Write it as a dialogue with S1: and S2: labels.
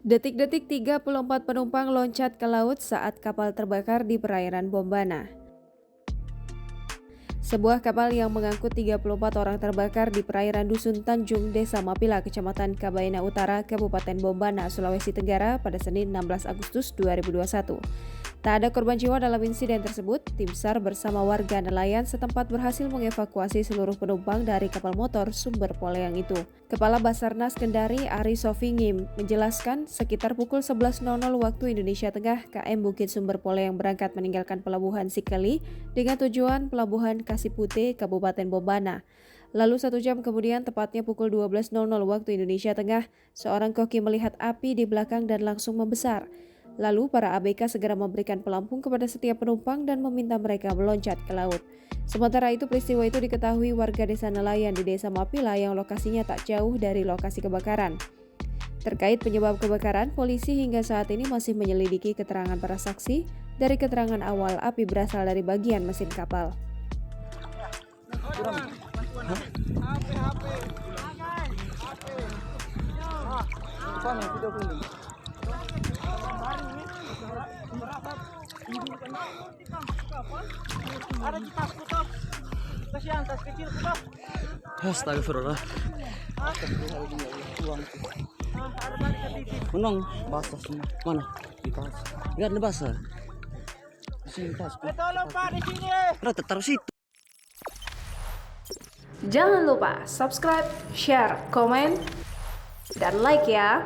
S1: Detik-detik 34 penumpang loncat ke laut saat kapal terbakar di perairan Bombana. Sebuah kapal yang mengangkut 34 orang terbakar di perairan Dusun Tanjung, Desa Mapila, Kecamatan Kabaina Utara, Kabupaten Bombana, Sulawesi Tenggara pada Senin 16 Agustus 2021. Tak ada korban jiwa dalam insiden tersebut. Tim SAR bersama warga nelayan setempat berhasil mengevakuasi seluruh penumpang dari kapal motor sumber Poleyang itu. Kepala Basarnas Kendari Ari Sofingim menjelaskan sekitar pukul 11.00 waktu Indonesia Tengah, KM Bukit Sumber Poleyang berangkat meninggalkan Pelabuhan Sikeli dengan tujuan Pelabuhan Kasipute, Kabupaten Bombana. Lalu 1 jam kemudian, tepatnya pukul 12.00 waktu Indonesia Tengah, seorang koki melihat api di belakang dan langsung membesar. Lalu para ABK segera memberikan pelampung kepada setiap penumpang dan meminta mereka meloncat ke laut. Sementara itu peristiwa itu diketahui warga desa nelayan di Desa Mapila yang lokasinya tak jauh dari lokasi kebakaran. Terkait penyebab kebakaran, polisi hingga saat ini masih menyelidiki keterangan para saksi. Dari keterangan awal, api berasal dari bagian mesin kapal.
S2: Ada tas putus. Kasihan tas kecil putus.
S3: Astagfirullah. Menang basah semua. Mana? Di tas. Enggak ada basah. Di sini tas.
S2: Tolong Pak di sini.
S3: Taruh situ.
S1: Jangan lupa subscribe, share, komen, dan like ya.